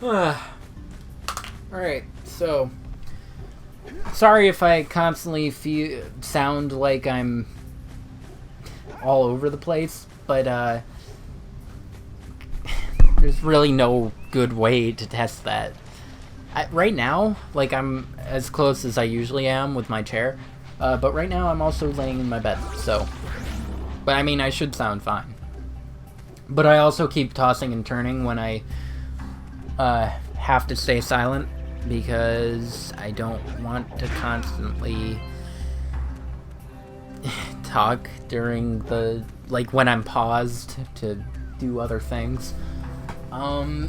Alright, so sorry if I constantly sound like I'm all over the place, but there's really no good way to test that. Right now, like, I'm as close as I usually am with my chair, but right now I'm also laying in my bed, so. But I mean, I should sound fine. But I also keep tossing and turning when I have to stay silent, because I don't want to constantly talk during the, like, when I'm paused to do other things. I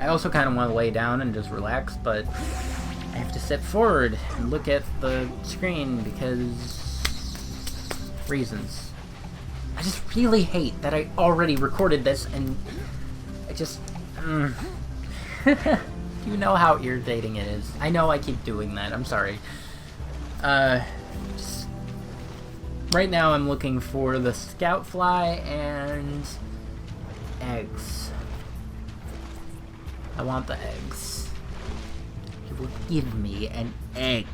also kind of want to lay down and just relax, but I have to step forward and look at the screen because reasons. I just really hate that I already recorded this and I just... You know how irritating it is. I know I keep doing that. I'm sorry. Right now I'm looking for the scout fly and eggs. I want the eggs. You will give me an egg.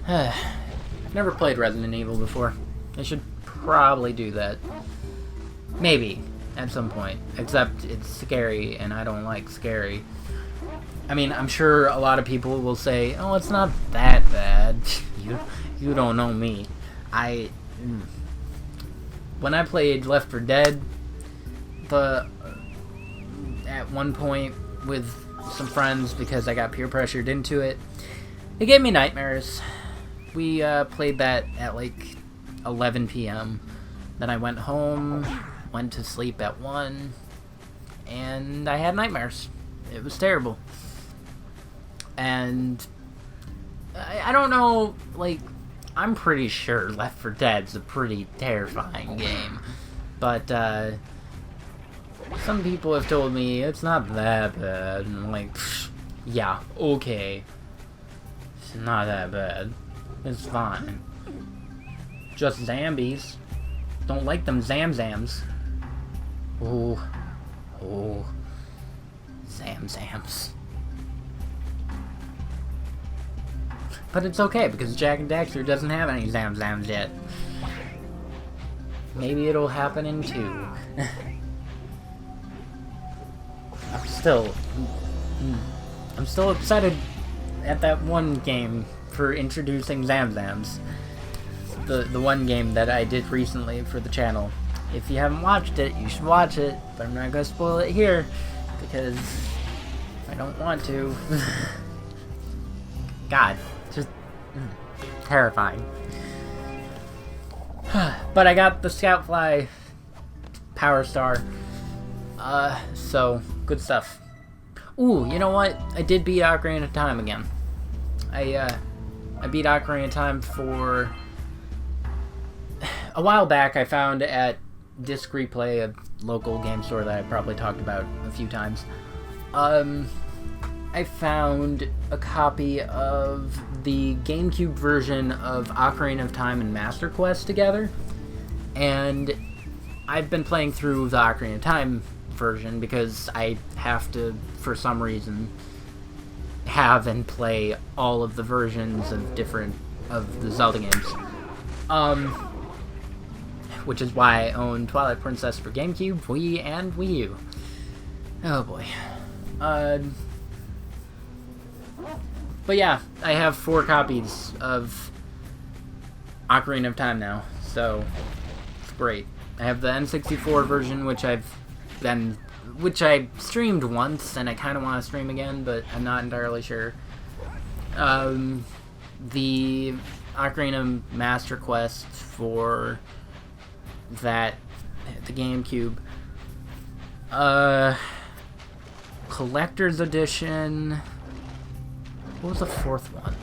I've never played Resident Evil before. I should probably do that. Maybe, at some point. Except it's scary, and I don't like scary. I mean, I'm sure a lot of people will say, oh, it's not that bad. You don't know me. When I played Left 4 Dead, at one point with some friends, because I got peer pressured into it, it gave me nightmares. We played that at like 11 p.m. Then I went home, went to sleep at 1, and I had nightmares. It was terrible. And I don't know, like, I'm pretty sure Left 4 Dead's a pretty terrifying game. But some people have told me it's not that bad. And I'm like, yeah, okay. It's not that bad. It's fine. Just zombies. Don't like them Zamzams. Oh. Zamzams. But it's okay, because Jack and Daxter doesn't have any Zamzams yet. Maybe it'll happen in 2. I'm still excited at that one game for introducing Zamzams. The one game that I did recently for the channel. If you haven't watched it, you should watch it, but I'm not gonna spoil it here, because I don't want to. God, just terrifying. But I got the Scoutfly Power Star, so good stuff. Ooh, you know what? I did beat Ocarina of Time again. I beat Ocarina of Time for a while back. I found at Disc Replay, a local game store that I probably talked about a few times. I found a copy of the GameCube version of Ocarina of Time and Master Quest together, and I've been playing through the Ocarina of Time version because I have to, for some reason, have and play all of the versions of the Zelda games. Which is why I own Twilight Princess for GameCube, Wii, and Wii U. Oh boy. But yeah, I have 4 copies of Ocarina of Time now, so it's great. I have the N64 version, which I streamed once, and I kind of want to stream again, but I'm not entirely sure. The Ocarina Master Quest for the GameCube. Collector's Edition. What was the 4th one?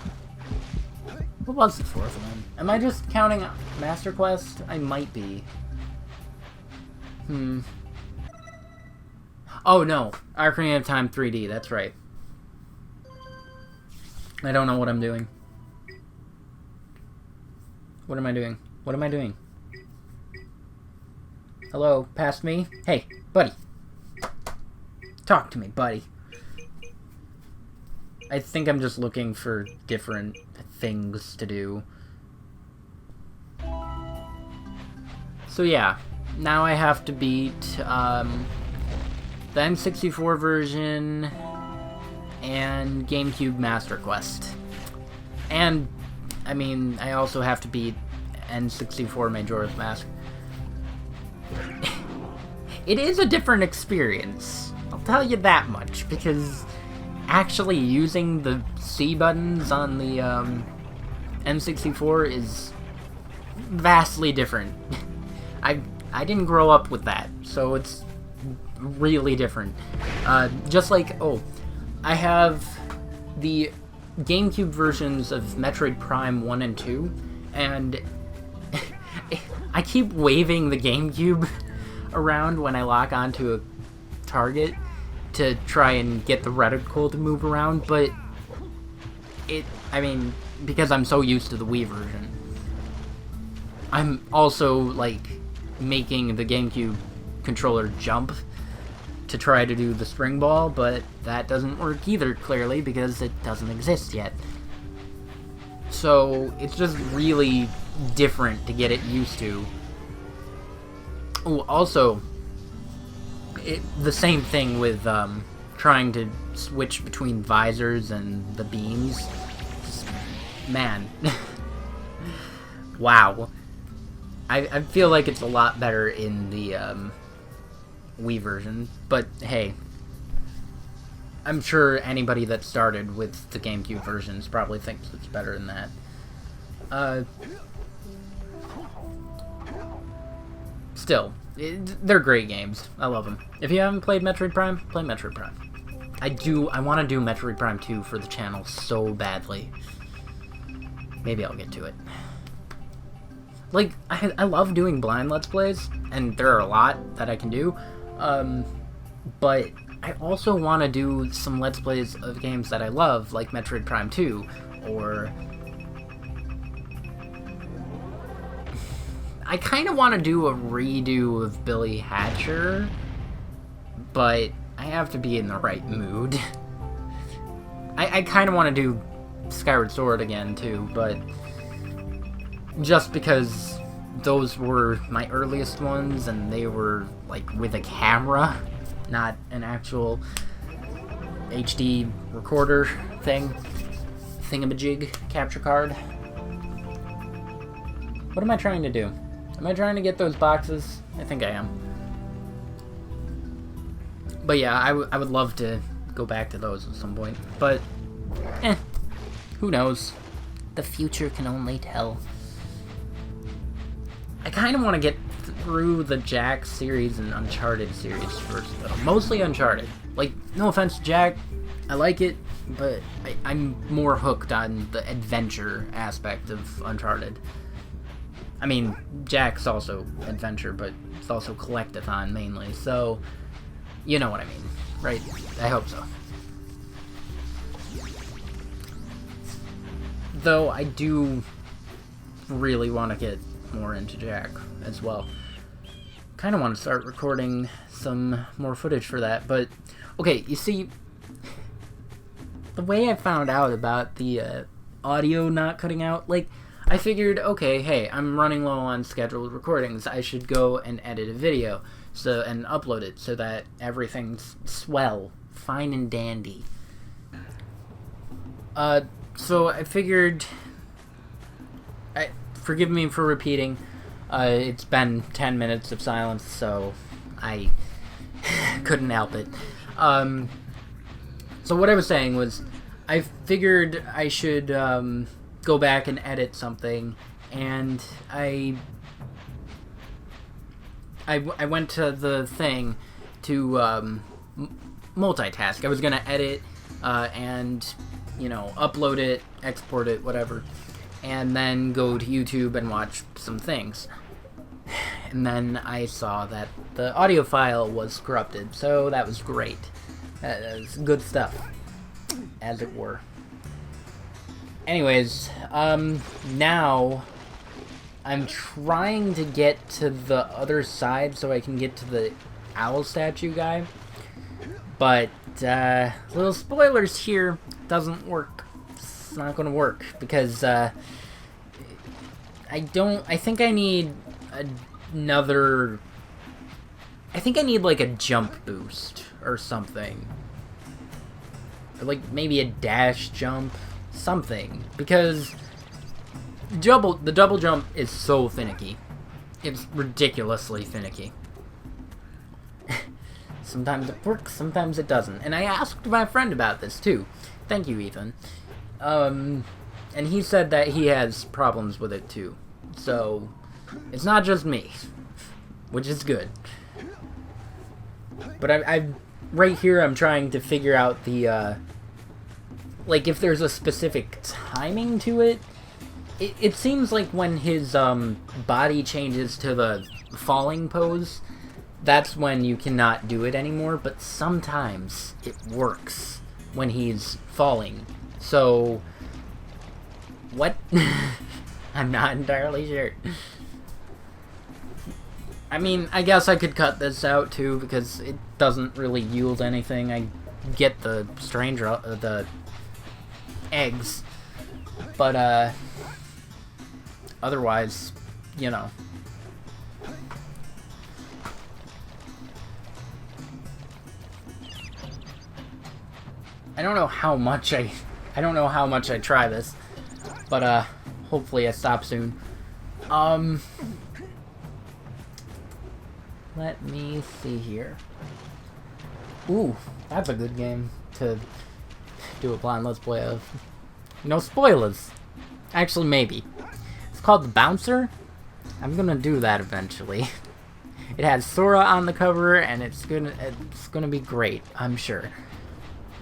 What was the 4th one? Am I just counting Master Quest? I might be. Oh no, Ocarina of Time 3D, that's right. I don't know what I'm doing. What am I doing? What am I doing? Hello, past me? Hey, buddy. Talk to me, buddy. I think I'm just looking for different things to do. So yeah, now I have to beat the N64 version and GameCube Master Quest. And, I mean, I also have to beat N64 Majora's Mask. It is a different experience, I'll tell you that much, because actually using the C buttons on the N64 is vastly different. I didn't grow up with that, so it's really different. Just like, I have the GameCube versions of Metroid Prime 1 and 2, and I keep waving the GameCube around when I lock onto a target to try and get the reticle to move around, but I mean, because I'm so used to the Wii version. I'm also, like, making the GameCube controller jump to try to do the spring ball, but that doesn't work either, clearly, because it doesn't exist yet. So, it's just really different to get it used to. Oh, also, the same thing with trying to switch between visors and the beams. Just, man. Wow. I feel like it's a lot better in the Wii version, but hey, I'm sure anybody that started with the GameCube versions probably thinks it's better than that. Still, they're great games. I love them. If you haven't played Metroid Prime, play Metroid Prime. I want to do Metroid Prime 2 for the channel so badly. Maybe I'll get to it. Like, I love doing blind Let's Plays, and there are a lot that I can do, but I also want to do some Let's Plays of games that I love, like Metroid Prime 2, or... I kind of want to do a redo of Billy Hatcher, but I have to be in the right mood. I kind of want to do Skyward Sword again, too, but... just because those were my earliest ones, and they were, like, with a camera, not an actual HD recorder thingamajig, capture card. What am I trying to do? Am I trying to get those boxes? I think I am. But yeah, I would love to go back to those at some point, but, who knows? The future can only tell. I kind of want to get through the Jak series and Uncharted series first, though. Mostly Uncharted. Like, no offense to Jak, I like it, but I'm more hooked on the adventure aspect of Uncharted. I mean, Jak's also adventure, but it's also collectathon mainly, so you know what I mean, right? I hope so. Though I do really want to get more into Jak as well. Kind of want to start recording some more footage for that, but okay, you see, the way I found out about the audio not cutting out, like, I figured, okay, hey, I'm running low on scheduled recordings, I should go and edit a video and upload it so that everything's swell, fine and dandy. So I figured, forgive me for repeating, it's been 10 minutes of silence, so I couldn't help it. So what I was saying was, I figured I should go back and edit something, and I went to the thing to multitask. I was gonna edit and, you know, upload it, export it, whatever, and then go to YouTube and watch some things. And then I saw that the audio file was corrupted, so that was great. That was good stuff, as it were. Anyways, now I'm trying to get to the other side so I can get to the owl statue guy. But, little spoilers here, doesn't work. It's not gonna work, because, I think I need another... I think I need, like, a jump boost or something. Or, like, maybe a dash jump. Something. Because the double jump is so finicky. It's ridiculously finicky. Sometimes it works, sometimes it doesn't. And I asked my friend about this, too. Thank you, Ethan. And he said that he has problems with it, too. So, it's not just me. Which is good. But I right here, I'm trying to figure out the, like, if there's a specific timing to it. It seems like when his, body changes to the falling pose, that's when you cannot do it anymore, but sometimes it works when he's falling. So, what? I'm not entirely sure. I mean, I guess I could cut this out too, because it doesn't really yield anything. I get the the eggs, but otherwise, you know. I don't know how much I try this, but hopefully I stop soon. Let me see here. Ooh, that's a good game to do a blind let's play of. No spoilers. Actually, maybe. It's called The Bouncer. I'm gonna do that eventually. It has Sora on the cover, and it's gonna be great, I'm sure.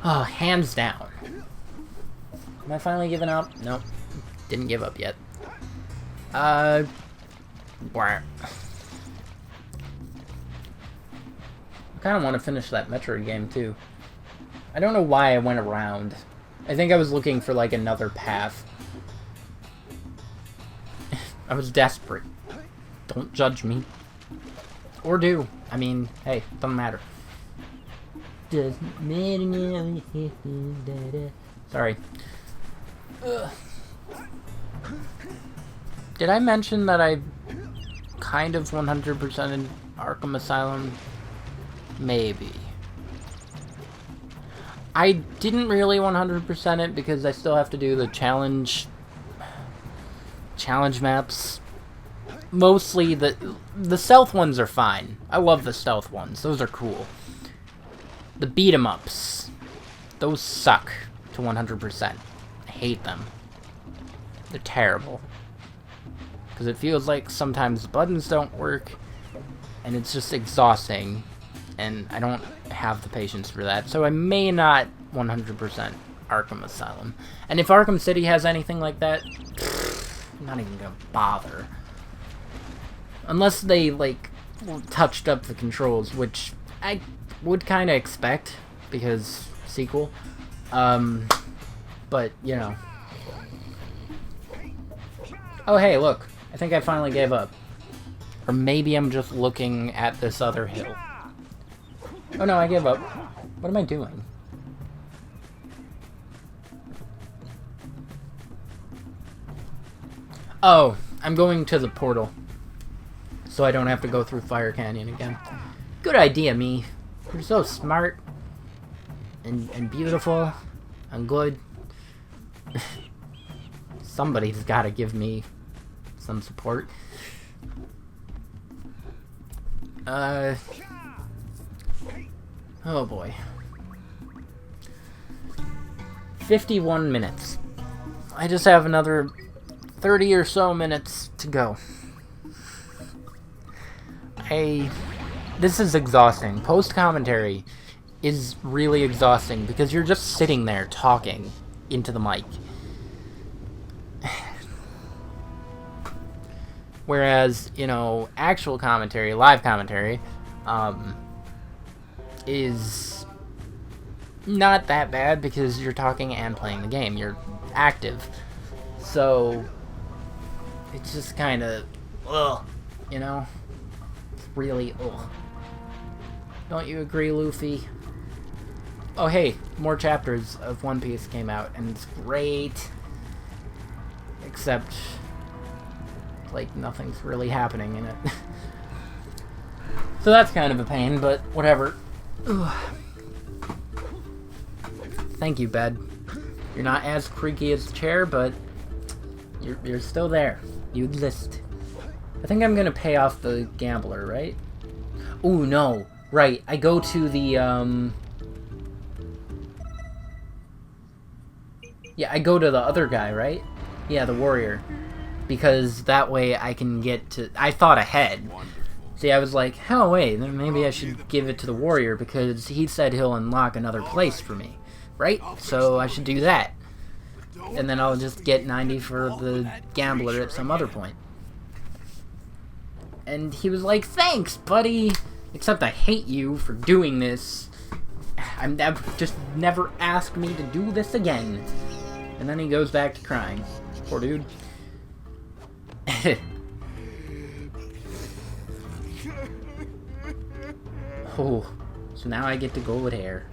Oh, hands down. Am I finally giving up? Nope. Didn't give up yet. Where? I kind of want to finish that Metroid game, too. I don't know why I went around. I think I was looking for, like, another path. I was desperate. Don't judge me. Or do. I mean, hey, doesn't matter. Sorry. Ugh. Did I mention that I kind of 100% in Arkham Asylum? Maybe. I didn't really 100% it because I still have to do the challenge maps. Mostly the stealth ones are fine. I love the stealth ones. Those are cool. The beat 'em ups, those suck to 100%. I hate them. They're terrible. Because it feels like sometimes the buttons don't work, and it's just exhausting, and I don't have the patience for that. So I may not 100% Arkham Asylum. And if Arkham City has anything like that, I'm not even gonna bother. Unless they, like, touched up the controls, which I would kind of expect, because sequel. But, you know. Oh, hey, look. I think I finally gave up. Or maybe I'm just looking at this other hill. Oh, no, I gave up. What am I doing? Oh, I'm going to the portal. So I don't have to go through Fire Canyon again. Good idea, me. You're so smart. And beautiful. And good. Somebody's gotta give me some support. Oh boy. 51 minutes. I just have another 30 or so minutes to go. This is exhausting. Post-commentary is really exhausting because you're just sitting there talking into the mic. Whereas, you know, actual commentary, live commentary, is not that bad because you're talking and playing the game. You're active. So, it's just kind of, ugh, you know? It's really, ugh. Don't you agree, Luffy? Oh, hey, more chapters of One Piece came out, and it's great. Except, like, nothing's really happening in it. So that's kind of a pain, but whatever. Ugh. Thank you, bed. You're not as creaky as the chair, but you're still there. You exist. I think I'm gonna pay off the gambler, right? Ooh, no. Right, I go to the, yeah, I go to the other guy, right? Yeah, the warrior. Because that way I can get to... I thought ahead. See, I was like, hell, wait, then maybe I should give it to the warrior because he said he'll unlock another place for me. Right? So I should do that. And then I'll just get 90 for the gambler at some other point. And he was like, thanks, buddy! Except I hate you for doing this. Just never ask me to do this again. And then he goes back to crying. Poor dude. Oh, so now I get to go with hair.